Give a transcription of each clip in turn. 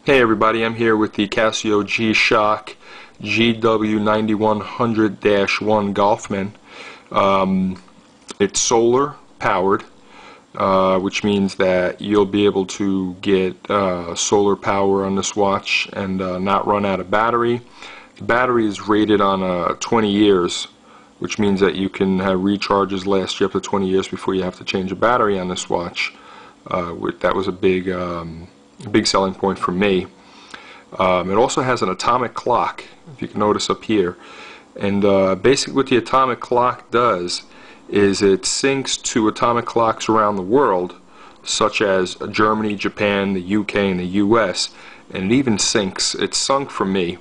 Hey everybody, I'm here with the CASIO G-Shock GW-9100-1 Gulfman. It's solar powered, which means that you'll be able to get solar power on this watch and not run out of battery. The battery is rated on 20 years, which means that you can have recharges last you up to 20 years before you have to change a battery on this watch. That was a big selling point for me. It also has an atomic clock, if you can notice up here, and basically what the atomic clock does is it syncs to atomic clocks around the world, such as Germany, Japan, the UK, and the US, and it even syncs. It sunk for me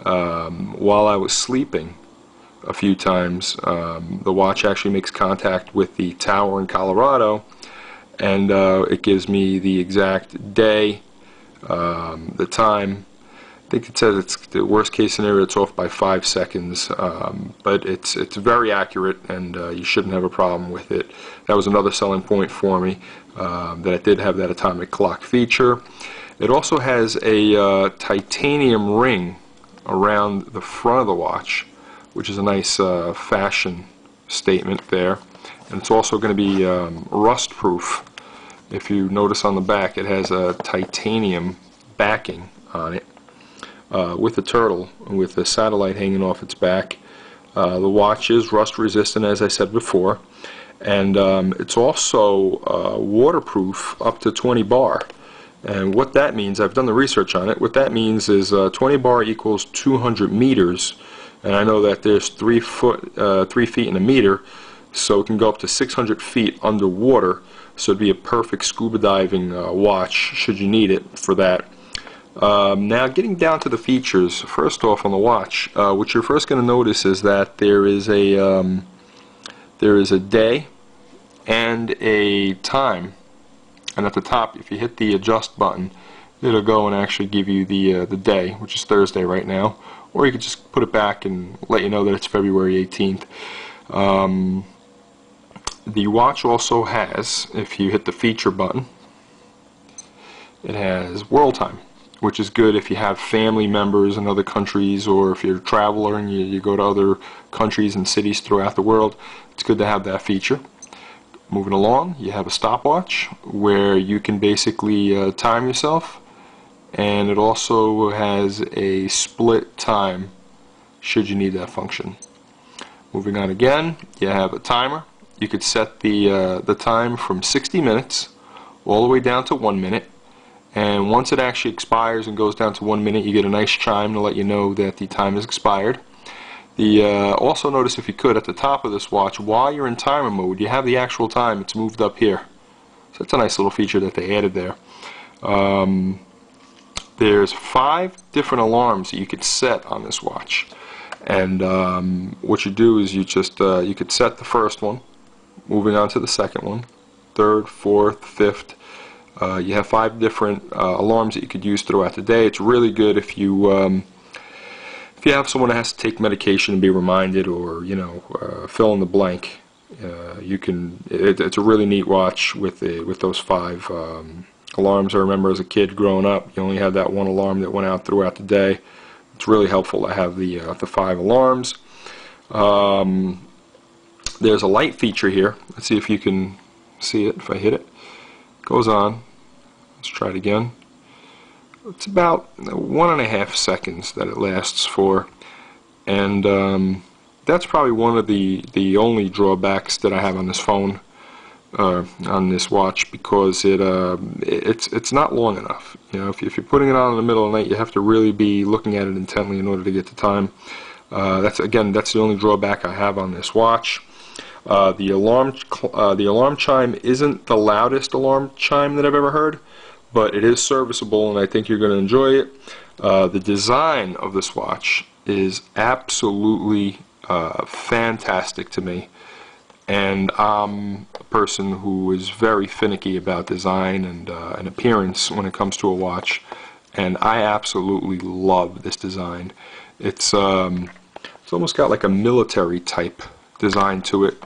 while I was sleeping a few times. The watch actually makes contact with the tower in Colorado, and it gives me the exact day, the time. I think it says it's the worst case scenario, it's off by 5 seconds, but it's very accurate, and you shouldn't have a problem with it. That was another selling point for me, that it did have that atomic clock feature. It also has a titanium ring around the front of the watch, which is a nice fashion statement there. And it's also going to be rust proof. If you notice on the back, it has a titanium backing on it, with a turtle with a satellite hanging off its back. The watch is rust resistant, as I said before, and it's also waterproof up to 20 bar. And what that means, I've done the research on it, what that means is 20 bar equals 200 meters, and I know that there's 3 feet in a meter, so it can go up to 600 feet underwater. So it'd be a perfect scuba diving watch should you need it for that. Now getting down to the features, first off on the watch, what you're first going to notice is that there is a day and a time, and at the top, if you hit the adjust button, it'll go and actually give you the day, which is Thursday right now, or you could just put it back and let you know that it's February 18th. The watch also has, if you hit the feature button, it has world time, which is good if you have family members in other countries, or if you're a traveler and you go to other countries and cities throughout the world. It's good to have that feature. Moving along, you have a stopwatch where you can basically time yourself, and it also has a split time should you need that function. Moving on again, you have a timer. You could set the time from 60 minutes all the way down to 1 minute, and once it actually expires and goes down to 1 minute, you get a nice chime to let you know that the time has expired. Also notice, if you could, at the top of this watch, while you're in timer mode, you have the actual time. It's moved up here, so it's a nice little feature that they added there. There's 5 different alarms that you could set on this watch, and what you do is you just you could set the first one, moving on to the second one, third, fourth, fifth. You have 5 different alarms that you could use throughout the day. It's really good if you have someone that has to take medication and be reminded, or fill in the blank. You can. It's a really neat watch with those 5 alarms. I remember as a kid growing up, you only had that one alarm that went out throughout the day. It's really helpful to have the 5 alarms. There's a light feature here. Let's see if you can see it. If I hit it, it goes on. Let's try it again. It's about 1.5 seconds that it lasts for, and that's probably one of the only drawbacks that I have on this phone, on this watch, because it's not long enough. If you're putting it on in the middle of the night, you have to really be looking at it intently in order to get the time. That's the only drawback I have on this watch. The alarm chime isn't the loudest alarm chime that I've ever heard, but it is serviceable, and I think you're going to enjoy it. The design of this watch is absolutely fantastic to me, and I'm a person who is very finicky about design and appearance when it comes to a watch, and I absolutely love this design. It's almost got like a military type design to it,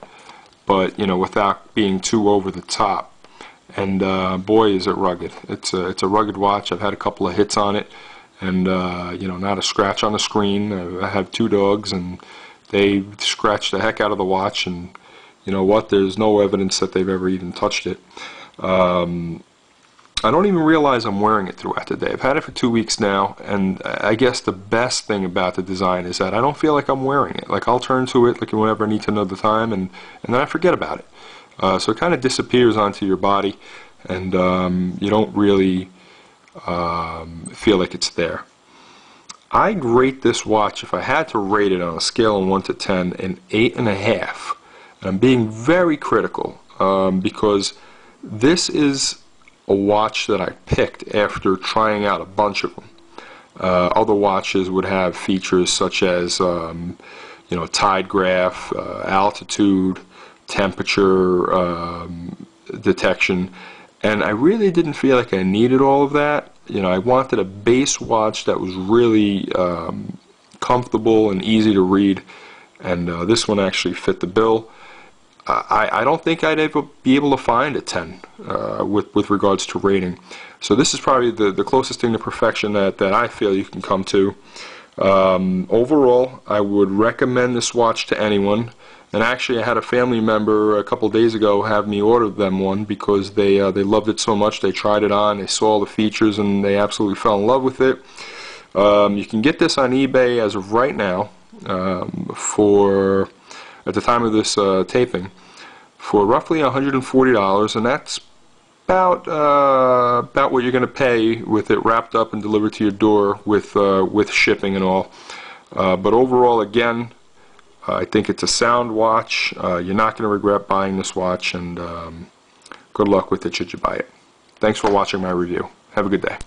but without being too over the top. and boy is it rugged. It's a rugged watch. I've had a couple of hits on it, and you know, not a scratch on the screen. I have 2 dogs, and they scratched the heck out of the watch, and you know what, there's no evidence that they've ever even touched it. I don't even realize I'm wearing it throughout the day. I've had it for 2 weeks now, and I guess the best thing about the design is that I don't feel like I'm wearing it. Like, I'll turn to it like whenever I need to know the time, and then I forget about it. So it kind of disappears onto your body, and you don't really feel like it's there. I'd rate this watch, if I had to rate it on a scale of 1 to 10, an 8.5. And I'm being very critical because this is a watch that I picked after trying out a bunch of them. Other watches would have features such as you know, tide graph, altitude, temperature detection, and I really didn't feel like I needed all of that. You know, I wanted a base watch that was really comfortable and easy to read, and this one actually fit the bill. I don't think I'd ever be able to find a 10 with regards to rating. So this is probably the closest thing to perfection that I feel you can come to. Overall, I would recommend this watch to anyone. And actually, I had a family member a couple days ago have me order them one because they loved it so much. They tried it on, they saw all the features, and they absolutely fell in love with it. You can get this on eBay as of right now for, at the time of this taping, for roughly $140, and that's about what you're going to pay with it wrapped up and delivered to your door with shipping and all. But overall, again, I think it's a sound watch. You're not going to regret buying this watch, and good luck with it should you buy it. Thanks for watching my review. Have a good day.